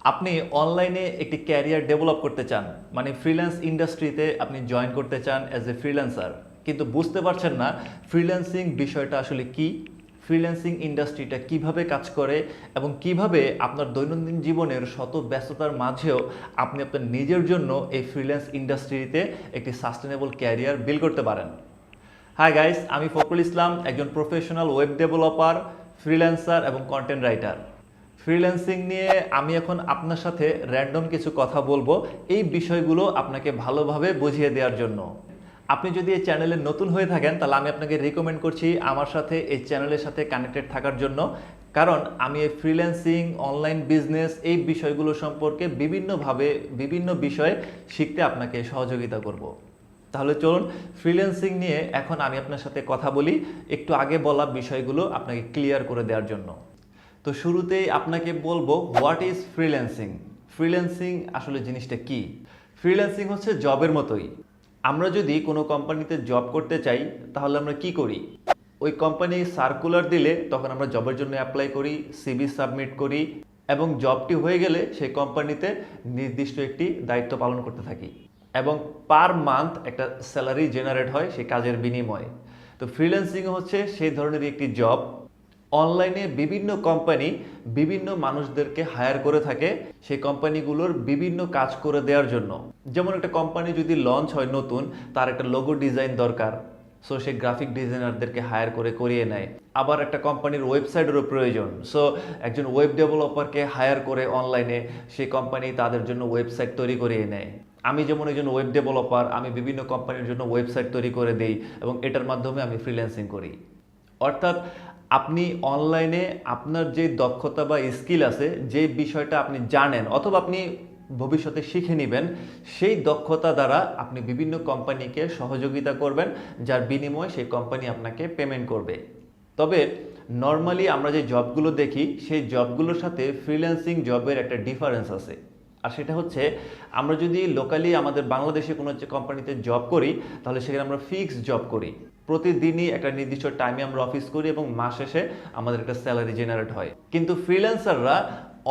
আপনি অনলাইনে একটি ক্যারিয়ার ডেভেলপ করতে চান, মানে ফ্রিল্যান্স ইন্ডাস্ট্রিতে আপনি জয়েন করতে চান অ্যাজ এ ফ্রিল্যান্সার, কিন্তু বুঝতে পারছেন না ফ্রিল্যান্সিং বিষয়টা আসলে কি, ফ্রিল্যান্সিং ইন্ডাস্ট্রিটা কিভাবে কাজ করে এবং কিভাবে আপনার দৈনন্দিন জীবনের শত ব্যস্ততার মাঝেও আপনি আপনার নিজের জন্য এই ফ্রিল্যান্স ইন্ডাস্ট্রিতে একটি সাস্টেনেবল ক্যারিয়ার বিল্ড করতে পারেন। হাই গাইস, আমি ফখরুল ইসলাম, একজন প্রফেশনাল ওয়েব ডেভেলপার, ফ্রিল্যান্সার এবং কন্টেন্ট রাইটার। ফ্রিল্যান্সিং নিয়ে আমি এখন আপনার সাথে র্যান্ডম কিছু কথা বলবো, এই বিষয়গুলো আপনাকে ভালোভাবে বুঝিয়ে দেওয়ার জন্য। আপনি যদি এই চ্যানেলে নতুন হয়ে থাকেন তাহলে আমি আপনাকে রিকমেন্ড করছি আমার সাথে এই চ্যানেলের সাথে কানেক্টেড থাকার জন্য, কারণ আমি এই ফ্রিল্যান্সিং, অনলাইন বিজনেস এই বিষয়গুলো সম্পর্কে বিভিন্নভাবে বিভিন্ন বিষয়ে শিখতে আপনাকে সহযোগিতা করব। তাহলে চলুন ফ্রিল্যান্সিং নিয়ে এখন আমি আপনার সাথে কথা বলি, একটু আগে বলা বিষয়গুলো আপনাকে ক্লিয়ার করে দেওয়ার জন্য। তো শুরুতেই আপনাকে বলবো হোয়াট ইজ ফ্রিল্যান্সিং। ফ্রিল্যান্সিং আসলে জিনিসটা কি? ফ্রিল্যান্সিং হচ্ছে জবের মতোই। আমরা যদি কোনো কোম্পানিতে জব করতে চাই তাহলে আমরা কি করি? ওই কোম্পানি সার্কুলার দিলে তখন আমরা জবের জন্য অ্যাপ্লাই করি, সিভি সাবমিট করি এবং জবটি হয়ে গেলে সেই কোম্পানিতে নির্দিষ্ট একটি দায়িত্ব পালন করতে থাকি এবং পার মান্থ একটা স্যালারি জেনারেট হয় সেই কাজের বিনিময়ে। তো ফ্রিল্যান্সিং হচ্ছে সেই ধরনের একটি জব। অনলাইনে বিভিন্ন কোম্পানি বিভিন্ন মানুষদেরকে হায়ার করে থাকে সেই কোম্পানিগুলোর বিভিন্ন কাজ করে দেওয়ার জন্য। যেমন একটা কোম্পানি যদি লঞ্চ হয় নতুন, তার একটা লোগো ডিজাইন দরকার, সো সে গ্রাফিক ডিজাইনারদেরকে হায়ার করে করিয়ে নেয়। আবার একটা কোম্পানির ওয়েবসাইটেরও প্রয়োজন, সো একজন ওয়েব ডেভেলপারকে হায়ার করে অনলাইনে সেই কোম্পানি তাদের জন্য ওয়েবসাইট তৈরি করিয়ে নেয়। আমি যেমন একজন ওয়েব ডেভেলপার, আমি বিভিন্ন কোম্পানির জন্য ওয়েবসাইট তৈরি করে দেই এবং এটার মাধ্যমে আমি ফ্রিল্যান্সিং করি। অর্থাৎ আপনি অনলাইনে আপনার যে দক্ষতা বা স্কিল আছে, যে বিষয়টা আপনি জানেন অথবা আপনি ভবিষ্যতে শিখে নেবেন, সেই দক্ষতা দ্বারা আপনি বিভিন্ন কোম্পানিকে সহযোগিতা করবেন, যার বিনিময়ে সেই কোম্পানি আপনাকে পেমেন্ট করবে। তবে নর্মালি আমরা যে জবগুলো দেখি সেই জবগুলোর সাথে ফ্রিল্যান্সিং জবের একটা ডিফারেন্স আছে। আর সেটা হচ্ছে, আমরা যদি লোকালি আমাদের বাংলাদেশে কোনো কোম্পানিতে জব করি তাহলে সেখানে আমরা ফিক্সড জব করি, প্রতিদিনই একটা নির্দিষ্ট টাইমে আমরা অফিস করি এবং মাস শেষে আমাদের একটা স্যালারি জেনারেট হয়। কিন্তু ফ্রিল্যান্সাররা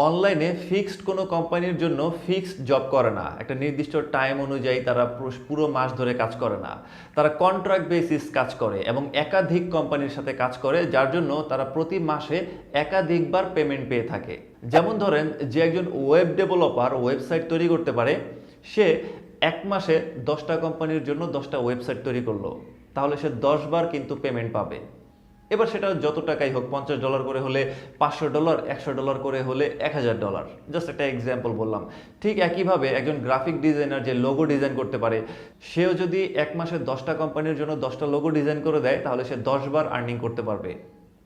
অনলাইনে ফিক্সড কোনো কোম্পানির জন্য ফিক্সড জব করে না, একটা নির্দিষ্ট টাইম অনুযায়ী তারা পুরো মাস ধরে কাজ করে না। তারা কন্ট্রাক্ট বেসিস কাজ করে এবং একাধিক কোম্পানির সাথে কাজ করে, যার জন্য তারা প্রতি মাসে একাধিকবার পেমেন্ট পেয়ে থাকে। যেমন ধরেন, যে একজন ওয়েব ডেভেলপার ওয়েবসাইট তৈরি করতে পারে, সে এক মাসে 10টা কোম্পানির জন্য 10টা ওয়েবসাইট তৈরি করলো, তাহলে সে 10 বার কিন্তু পেমেন্ট পাবে। এবার সেটা যত টাকাই হোক, $50 করে হলে $500, $100 করে হলে $1000, জাস্ট একটা এক্সাম্পল বললাম। ঠিক একইভাবে একজন গ্রাফিক ডিজাইনার যে লোগো ডিজাইন করতে পারে, সেও যদি এক মাসে 10টা কোম্পানির জন্য 10টা লোগো ডিজাইন করে দেয় তাহলে সে 10 বার আর্নিং করতে পারবে।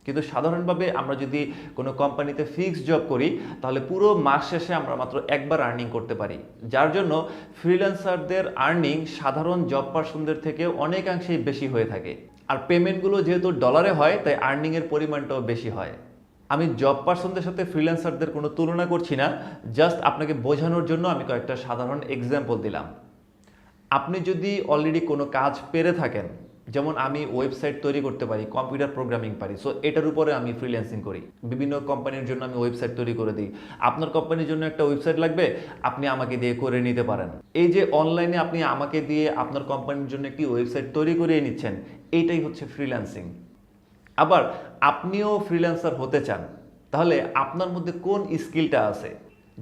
কিন্তু সাধারণভাবে আমরা যদি কোনো কোম্পানিতে ফিক্সড জব করি তাহলে পুরো মাস শেষে আমরা মাত্র একবার আর্নিং করতে পারি, যার জন্য ফ্রিল্যান্সারদের আর্নিং সাধারণ জব পার্সনদের থেকে অনেকাংশেই বেশি হয়ে থাকে। আর পেমেন্টগুলো যেহেতু ডলারে হয় তাই আর্নিংয়ের পরিমাণটাও বেশি হয়। আমি জব পার্সনদের সাথে ফ্রিল্যান্সারদের কোনো তুলনা করছি না, জাস্ট আপনাকে বোঝানোর জন্য আমি কয়েকটা সাধারণ এক্সাম্পল দিলাম। আপনি যদি অলরেডি কোনো কাজ পেরে থাকেন, যেমন আমি ওয়েবসাইট তৈরি করতে পারি, কম্পিউটার প্রোগ্রামিং পারি, সো এটার উপরে আমি ফ্রিল্যান্সিং করি, বিভিন্ন কোম্পানির জন্য আমি ওয়েবসাইট তৈরি করে দিই। আপনার কোম্পানির জন্য একটা ওয়েবসাইট লাগবে, আপনি আমাকে দিয়ে করে নিতে পারেন। এই যে অনলাইনে আপনি আমাকে দিয়ে আপনার কোম্পানির জন্য একটি ওয়েবসাইট তৈরি করিয়ে নিচ্ছেন, এইটাই হচ্ছে ফ্রিল্যান্সিং। আবার আপনিও ফ্রিল্যান্সার হতে চান, তাহলে আপনার মধ্যে কোন স্কিলটা আছে?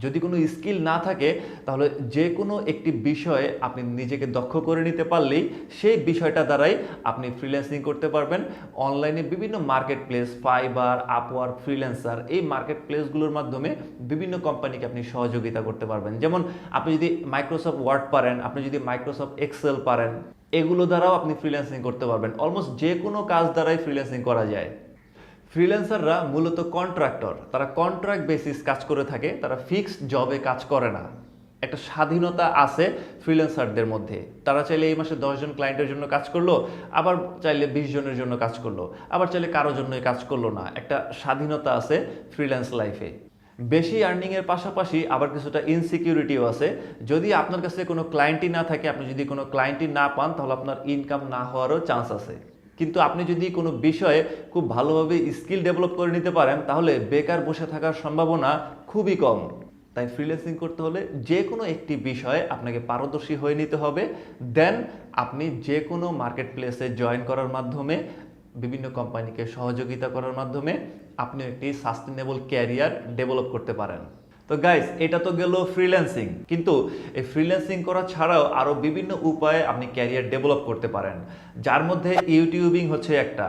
যদি কোনো স্কিল না থাকে তাহলে যে কোনো একটি বিষয়ে আপনি নিজেকে দক্ষ করে নিতে পারলেই সেই বিষয়টা দ্বারাই আপনি ফ্রিল্যান্সিং করতে পারবেন। অনলাইনে বিভিন্ন market place, fibre, Upwork, freelancer, এই মার্কেট প্লেসগুলোর মাধ্যমে বিভিন্ন কোম্পানিকে আপনি সহযোগিতা করতে পারবেন। যেমন আপনি যদি মাইক্রোসফট ওয়ার্ড পারেন, আপনি যদি মাইক্রোসফট এক্সেল পারেন, এগুলো দ্বারাও আপনি ফ্রিল্যান্সিং করতে পারবেন। অলমোস্ট যে কোনো কাজ দ্বারাই ফ্রিল্যান্সিং করা যায়। ফ্রিল্যান্সাররা মূলত কন্ট্রাক্টর, তারা কন্ট্রাক্ট বেসিস কাজ করে থাকে, তারা ফিক্সড জবে কাজ করে না। একটা স্বাধীনতা আছে ফ্রিল্যান্সারদের মধ্যে, তারা চাইলে এই মাসে 10 জন ক্লায়েন্টের জন্য কাজ করলো, আবার চাইলে 20 জনের জন্য কাজ করলো, আবার চাইলে কারোর জন্যই কাজ করলো না। একটা স্বাধীনতা আছে ফ্রিল্যান্স লাইফে। বেশি আর্নিংয়ের পাশাপাশি আবার কিছুটা ইনসিকিউরিটিও আছে। যদি আপনার কাছে কোনো ক্লায়েন্টই না থাকে, আপনি যদি কোনো ক্লায়েন্টই না পান, তাহলে আপনার ইনকাম না হওয়ারও চান্স আছে। কিন্তু আপনি যদি কোনো বিষয়ে খুব ভালোভাবে স্কিল ডেভেলপ করে নিতে পারেন তাহলে বেকার বসে থাকার সম্ভাবনা খুবই কম। তাই ফ্রিল্যান্সিং করতে হলে যে কোনো একটি বিষয়ে আপনাকে পারদর্শী হয়ে নিতে হবে, দেন আপনি যে কোনো মার্কেট প্লেসে জয়েন করার মাধ্যমে, বিভিন্ন কোম্পানিকে সহযোগিতা করার মাধ্যমে আপনি একটি সাস্টেনেবল ক্যারিয়ার ডেভেলপ করতে পারেন। তো গাইস, এটা তো গেল ফ্রিল্যান্সিং, কিন্তু এই ফ্রিল্যান্সিং করা ছাড়াও আরও বিভিন্ন উপায়ে আপনি ক্যারিয়ার ডেভেলপ করতে পারেন, যার মধ্যে ইউটিউবিং হচ্ছে একটা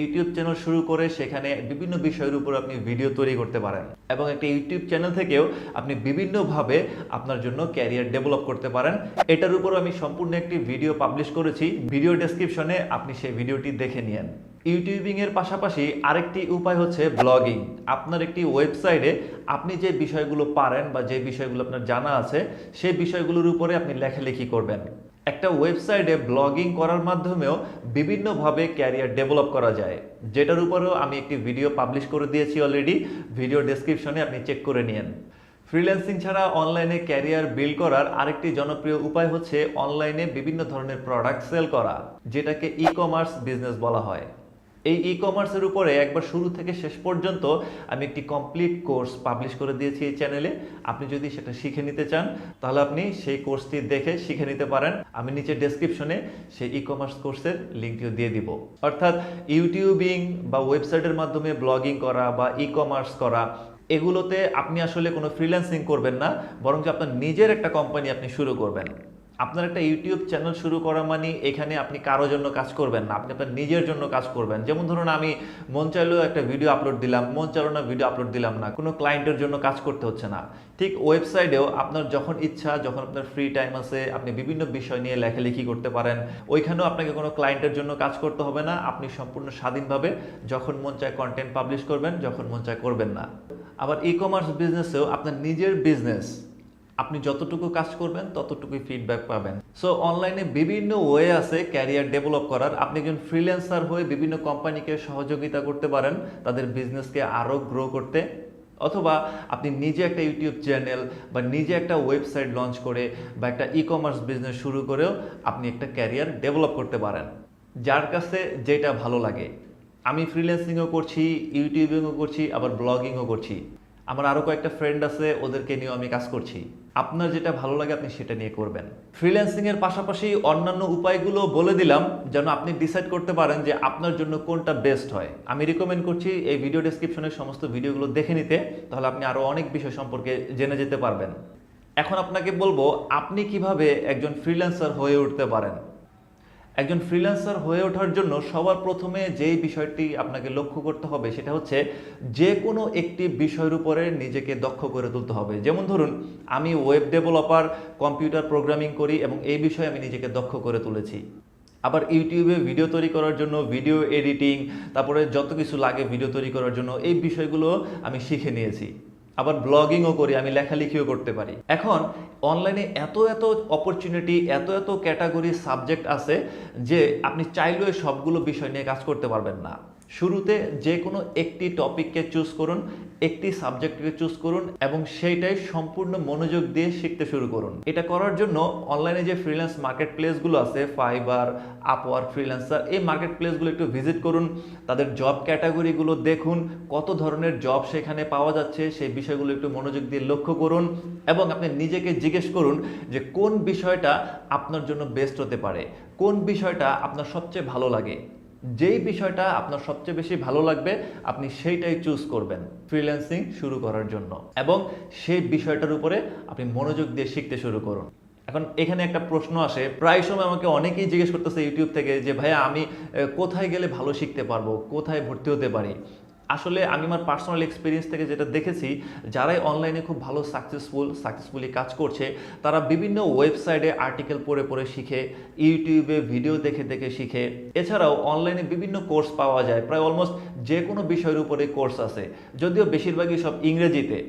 ইউটিউব চ্যানেল শুরু করে সেখানে বিভিন্ন বিষয়ের উপর আপনি ভিডিও তৈরি করতে পারেন, এবং একটা ইউটিউব চ্যানেল থেকেও আপনি বিভিন্নভাবে আপনার জন্য ক্যারিয়ার ডেভেলপ করতে পারেন। এটার উপর আমি সম্পূর্ণ একটি ভিডিও পাবলিশ করেছি, ভিডিও ডেসক্রিপশনে আপনি সেই ভিডিওটি দেখে নিন। ইউটিউবিং এর পাশাপাশি আরেকটি উপায় হচ্ছে ব্লগিং। আপনার একটি ওয়েবসাইটে আপনি যে বিষয়গুলো পারেন বা যে বিষয়গুলো আপনার জানা আছে সেই বিষয়গুলোর উপরে আপনি লেখালেখি করবেন। একটা ওয়েবসাইটে ব্লগিং করার মাধ্যমেও বিভিন্নভাবে ক্যারিয়ার ডেভেলপ করা যায়, যেটার উপরেও আমি একটি ভিডিও পাবলিশ করে দিয়েছি অলরেডি, ভিডিও ডেসক্রিপশনে আপনি চেক করে নিন। ফ্রিল্যান্সিং ছাড়া অনলাইনে ক্যারিয়ার বিল্ড করার আরেকটি জনপ্রিয় উপায় হচ্ছে অনলাইনে বিভিন্ন ধরনের প্রোডাক্ট সেল করা, যেটাকে ই কমার্স বিজনেস বলা হয়। এই ই কমার্সের উপরে একবার শুরু থেকে শেষ পর্যন্ত আমি একটি কমপ্লিট কোর্স পাবলিশ করে দিয়েছি এই চ্যানেলে। আপনি যদি সেটা শিখে নিতে চান তাহলে আপনি সেই কোর্সটি দেখে শিখে নিতে পারেন। আমি নিচে ডেসক্রিপশনে সেই ই কমার্স কোর্সের লিঙ্কটিও দিয়ে দিব। অর্থাৎ ইউটিউবিং বা ওয়েবসাইটের মাধ্যমে ব্লগিং করা বা ই কমার্স করা, এগুলোতে আপনি আসলে কোনো ফ্রিল্যান্সিং করবেন না, বরং আপনার নিজের একটা কোম্পানি আপনি শুরু করবেন। আপনার একটা ইউটিউব চ্যানেল শুরু করা মানে এখানে আপনি কারোর জন্য কাজ করবেন না, আপনি আপনার নিজের জন্য কাজ করবেন। যেমন ধরুন, আমি মন চাইলেও একটা ভিডিও আপলোড দিলাম, মন চাইলো না ভিডিও আপলোড দিলাম না, কোনো ক্লায়েন্টের জন্য কাজ করতে হচ্ছে না। ঠিক ওয়েবসাইটেও আপনার যখন ইচ্ছা, যখন আপনার ফ্রি টাইম আছে, আপনি বিভিন্ন বিষয় নিয়ে লেখালেখি করতে পারেন। ওইখানেও আপনাকে কোনো ক্লায়েন্টের জন্য কাজ করতে হবে না, আপনি সম্পূর্ণ স্বাধীনভাবে যখন মন চায় কন্টেন্ট পাবলিশ করবেন, যখন মন চায় করবেন না। আবার ই কমার্স বিজনেসেও আপনার নিজের বিজনেস, আপনি যতটুকু কাজ করবেন ততটুকুই ফিডব্যাক পাবেন। সো অনলাইনে বিভিন্ন ওয়ে আছে ক্যারিয়ার ডেভেলপ করার। আপনি একজন ফ্রিল্যান্সার হয়ে বিভিন্ন কোম্পানিকে সহযোগিতা করতে পারেন তাদের বিজনেসকে আরও গ্রো করতে, অথবা আপনি নিজে একটা ইউটিউব চ্যানেল বা নিজে একটা ওয়েবসাইট লঞ্চ করে বা একটা ই কমার্স বিজনেস শুরু করেও আপনি একটা ক্যারিয়ার ডেভেলপ করতে পারেন, যার কাছে যেটা ভালো লাগে। আমি ফ্রিল্যান্সিংও করছি, ইউটিউবিংও করছি, আবার ব্লগিংও করছি। আমার আরও কয়েকটা ফ্রেন্ড আছে, ওদেরকে নিয়েও আমি কাজ করছি। আপনার যেটা ভালো লাগে আপনি সেটা নিয়ে করবেন। ফ্রিল্যান্সিং এর পাশাপাশি অন্যান্য উপায়গুলো বলে দিলাম যেন আপনি ডিসাইড করতে পারেন যে আপনার জন্য কোনটা বেস্ট হয়। আমি রিকমেন্ড করছি এই ভিডিও ডেসক্রিপশনের সমস্ত ভিডিওগুলো দেখে নিতে, তাহলে আপনি আরও অনেক বিষয় সম্পর্কে জেনে যেতে পারবেন। এখন আপনাকে বলবো আপনি কিভাবে একজন ফ্রিল্যান্সার হয়ে উঠতে পারেন। একজন ফ্রিল্যান্সার হয়ে ওঠার জন্য সবার প্রথমে যেই বিষয়টি আপনাকে লক্ষ্য করতে হবে সেটা হচ্ছে যে কোনো একটি বিষয়ের উপরে নিজেকে দক্ষ করে তুলতে হবে। যেমন ধরুন, আমি ওয়েব ডেভেলপার, কম্পিউটার প্রোগ্রামিং করি এবং এই বিষয়ে আমি নিজেকে দক্ষ করে তুলেছি। আবার ইউটিউবে ভিডিও তৈরি করার জন্য ভিডিও এডিটিং, তারপরে যত কিছু লাগে ভিডিও তৈরি করার জন্য, এই বিষয়গুলো আমি শিখে নিয়েছি। আবার ব্লগিংও করি, আমি লেখালেখিও করতে পারি। এখন অনলাইনে এত এত অপরচুনিটি, এত এত ক্যাটাগরি সাবজেক্ট আছে যে আপনি চাইলেও সবগুলো বিষয় নিয়ে কাজ করতে পারবেন না। শুরুতে যে কোনো একটি টপিককে চুজ করুন, একটি সাবজেক্টকে চুজ করুন এবং সেইটাই সম্পূর্ণ মনোযোগ দিয়ে শিখতে শুরু করুন। এটা করার জন্য অনলাইনে যে ফ্রিল্যান্স মার্কেট প্লেসগুলো আছে, ফাইবার, আপওয়ার্ক, ফ্রিল্যান্সার, এই মার্কেট প্লেসগুলো একটু ভিজিট করুন, তাদের জব ক্যাটাগরিগুলো দেখুন, কত ধরনের জব সেখানে পাওয়া যাচ্ছে সেই বিষয়গুলো একটু মনোযোগ দিয়ে লক্ষ্য করুন এবং আপনি নিজেকে জিজ্ঞেস করুন যে কোন বিষয়টা আপনার জন্য বেস্ট হতে পারে, কোন বিষয়টা আপনার সবচেয়ে ভালো লাগে। যেই বিষয়টা আপনার সবচেয়ে বেশি ভালো লাগবে আপনি সেইটাই চুজ করবেন ফ্রিল্যান্সিং শুরু করার জন্য, এবং সেই বিষয়টার উপরে আপনি মনোযোগ দিয়ে শিখতে শুরু করুন। এখন এখানে একটা প্রশ্ন আসে, প্রায় সময় আমাকে অনেকেই জিজ্ঞেস করতেছে ইউটিউব থেকে যে ভাইয়া আমি কোথায় গেলে ভালো শিখতে পারবো, কোথায় ভর্তি হতে পারি। আসলে আমি আমার পার্সোনাল এক্সপিরিয়েন্স থেকে যেটা দেখেছি, যারাই অনলাইনে খুব ভালো সাকসেসফুলি কাজ করছে তারা বিভিন্ন ওয়েবসাইটে আর্টিকেল পড়ে পড়ে শিখে, ইউটিউবে ভিডিও দেখে দেখে শিখে। এছাড়াও অনলাইনে বিভিন্ন কোর্স পাওয়া যায়, প্রায় অলমোস্ট যে কোনো বিষয়ের উপরে কোর্স আছে, যদিও বেশিরভাগই সব ইংরেজিতে।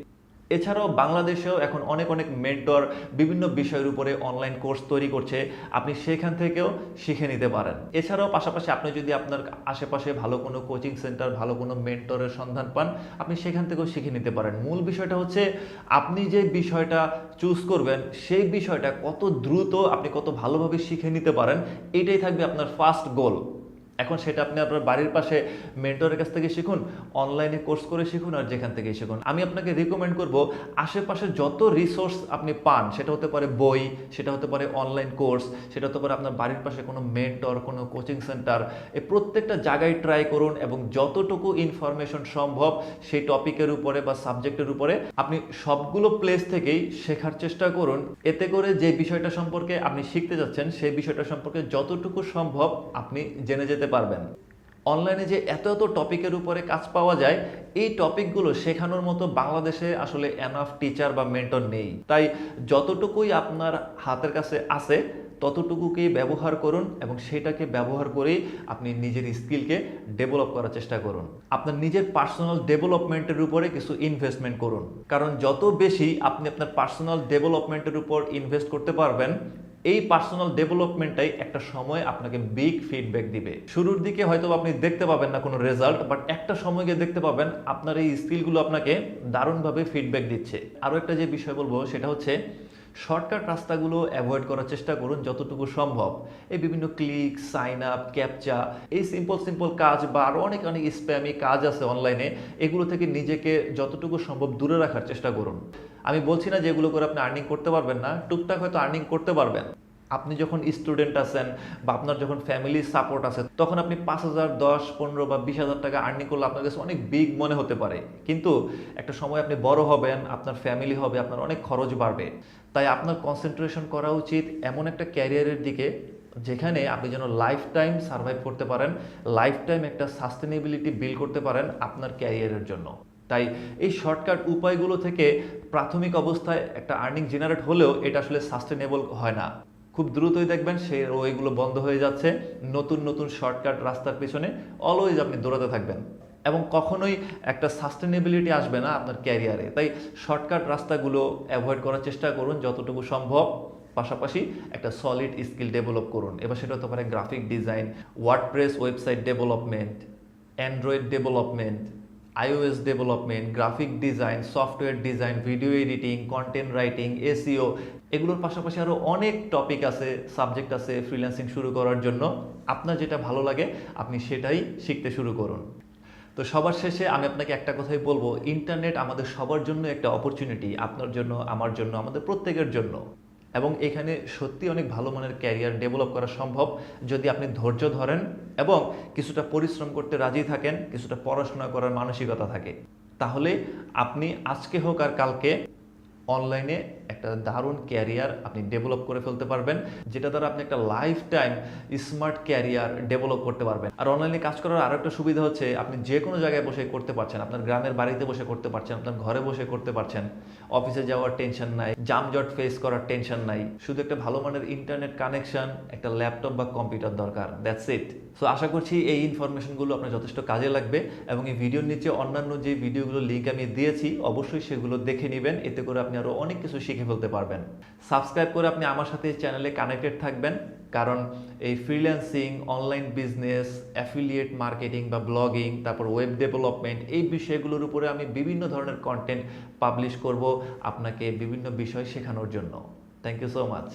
এছাড়াও বাংলাদেশেও এখন অনেক অনেক মেন্টর বিভিন্ন বিষয়ের উপরে অনলাইন কোর্স তৈরি করছে, আপনি সেখান থেকেও শিখে নিতে পারেন। এছাড়াও পাশাপাশি আপনি যদি আপনার আশেপাশে ভালো কোনো কোচিং সেন্টার, ভালো কোনো মেন্টরের সন্ধান পান, আপনি সেখান থেকেও শিখে নিতে পারেন। মূল বিষয়টা হচ্ছে আপনি যে বিষয়টা চুজ করবেন সেই বিষয়টা কত দ্রুত আপনি কত ভালোভাবে শিখে নিতে পারেন, এটাই থাকবে আপনার ফার্স্ট গোল। এখন সেটা আপনি আপনার বাড়ির পাশে মেন্টরের কাছ থেকে শিখুন, অনলাইনে কোর্স করে শিখুন, আর যেখান থেকে শিখুন। আমি আপনাকে রিকমেন্ড করব আশেপাশে যত রিসোর্স আপনি পান, সেটা হতে পারে বই, সেটা হতে পারে অনলাইন কোর্স, সেটা হতে পারে আপনার বাড়ির পাশে কোনো মেন্টর, কোনো কোচিং সেন্টার, এই প্রত্যেকটা জায়গায় ট্রাই করুন এবং যতটুকু ইনফরমেশন সম্ভব সেই টপিকের উপরে বা সাবজেক্টের উপরে আপনি সবগুলো প্লেস থেকেই শেখার চেষ্টা করুন। এতে করে যে বিষয়টা সম্পর্কে আপনি শিখতে যাচ্ছেন সেই বিষয়টা সম্পর্কে যতটুকু সম্ভব আপনি জেনে যেতে পারবেন। অনলাইনে যে এত এত টপিকের উপরে কাজ পাওয়া যায়, এই টপিকগুলো শেখানোর মতো বাংলাদেশে আসলে এনাফ টিচার বা মেন্টর নেই। তাই যতটুকুই আপনার হাতের কাছে আছে ততটুকুকেই ব্যবহার করুন এবং সেটাকে ব্যবহার করেই আপনি নিজের স্কিলকে ডেভেলপ করার চেষ্টা করুন। আপনার নিজের পার্সোনাল ডেভেলপমেন্টের উপরে কিছু ইনভেস্টমেন্ট করুন, কারণ যত বেশি আপনি আপনার পার্সোনাল ডেভেলপমেন্টের উপর ইনভেস্ট করতে পারবেন, এই পার্সোনাল ডেভেলপমেন্টটাই একটা সময় আপনাকে বিগ ফিডব্যাক দিবে। শুরুর দিকে হয়তো আপনি দেখতে পাবেন না কোনো রেজাল্ট, বাট একটা সময় গিয়ে দেখতে পাবেন আপনার এই স্কিলগুলো আপনাকে দারুণভাবে ফিডব্যাক দিচ্ছে। আরও একটা যে বিষয় বলবো সেটা হচ্ছে শর্টকাট রাস্তাগুলো অ্যাভয়েড করার চেষ্টা করুন যতটুকু সম্ভব। এই বিভিন্ন ক্লিক, সাইন আপ, ক্যাপচা, এই সিম্পল কাজ বা আরও অনেক স্প্যামি কাজ আছে অনলাইনে, এগুলো থেকে নিজেকে যতটুকু সম্ভব দূরে রাখার চেষ্টা করুন। আমি বলছি না যে এগুলো করে আপনি আর্নিং করতে পারবেন না, টুকটাক হয়তো আর্নিং করতে পারবেন। আপনি যখন স্টুডেন্ট আছেন বা আপনার যখন ফ্যামিলি সাপোর্ট আছে, তখন আপনি 5,000, 10, 15 বা 20,000 টাকা আর্নিং করলে আপনার কাছে অনেক বিগ মনে হতে পারে। কিন্তু একটা সময় আপনি বড় হবেন, আপনার ফ্যামিলি হবে, আপনার অনেক খরচ বাড়বে। তাই আপনার কনসেন্ট্রেশন করা উচিত এমন একটা ক্যারিয়ারের দিকে যেখানে আপনি যেন লাইফ টাইম সার্ভাইভ করতে পারেন, লাইফ টাইম একটা সাস্টেনেবিলিটি বিল্ড করতে পারেন আপনার ক্যারিয়ারের জন্য। তাই এই শর্টকাট উপায়গুলো থেকে প্রাথমিক অবস্থায় একটা আর্নিং জেনারেট হলেও এটা আসলে সাস্টেনেবল হয় না। খুব দ্রুতই দেখবেন সেই ওয়েগুলো বন্ধ হয়ে যাচ্ছে, নতুন নতুন শর্টকাট রাস্তার পিছনে অলওয়েজ আপনি দৌড়াতে থাকবেন এবং কখনোই একটা সাস্টেনেবিলিটি আসবে না আপনার ক্যারিয়ারে। তাই শর্টকাট রাস্তাগুলো অ্যাভয়েড করার চেষ্টা করুন যতটুকু সম্ভব, পাশাপাশি একটা সলিড স্কিল ডেভেলপ করুন। এবার সেটা হতে পারে graphic design, WordPress website development, Android development, iOS development, graphic design, software design, video editing, content writing, SEO, এগুলোর পাশাপাশি আরও অনেক টপিক আছে, সাবজেক্ট আছে ফ্রিল্যান্সিং শুরু করার জন্য। আপনার যেটা ভালো লাগে আপনি সেটাই শিখতে শুরু করুন। তো সবার শেষে আমি আপনাকে একটা কথাই বলবো, ইন্টারনেট আমাদের সবার জন্য একটা অপরচুনিটি, আপনার জন্য, আমার জন্য, আমাদের প্রত্যেকের জন্য। এবং এখানে সত্যি অনেক ভালো মানের ক্যারিয়ার ডেভেলপ করা সম্ভব যদি আপনি ধৈর্য ধরেন এবং কিছুটা পরিশ্রম করতে রাজি থাকেন, কিছুটা পড়াশোনা করার মানসিকতা থাকে। তাহলে আপনি আজকে হোক আর কালকে অনলাইনে একটা দারুণ ক্যারিয়ার আপনি ডেভেলপ করে ফেলতে পারবেন, যেটা দ্বারা আপনি একটা life time smart career develop করতে পারবেন। আর অনলাইনে কাজ করার আরও একটা সুবিধা হচ্ছে আপনি যে কোনো জায়গায় বসে করতে পারছেন, আপনার গ্রামের বাড়িতে বসে করতে পারছেন, আপনার ঘরে বসে করতে পারছেন, অফিসে যাওয়ার টেনশন নাই, জামজট ফেস করার টেনশন নাই, শুধু একটা ভালো মানের ইন্টারনেট কানেকশন, একটা ল্যাপটপ বা কম্পিউটার দরকার, দ্যাটস ইট। সো আশা করছি এই ইনফরমেশনগুলো আপনার যথেষ্ট কাজে লাগবে এবং এই ভিডিওর নিচে অন্যান্য যে ভিডিওগুলোর লিঙ্ক আমি দিয়েছি অবশ্যই সেগুলো দেখে নেবেন, এতে করে আপনি আরও অনেক কিছু শিখে ফেলতে পারবেন। সাবস্ক্রাইব করে আপনি আমার সাথে চ্যানেলে কানেক্টেড থাকবেন, কারণ এই freelancing, online business, affiliate marketing বা ব্লগিং, তারপর ওয়েব ডেভেলপমেন্ট, এই বিষয়গুলোর উপরে আমি বিভিন্ন ধরনের কন্টেন্ট পাবলিশ করব আপনাকে বিভিন্ন বিষয় শেখানোর জন্য। Thank you so much.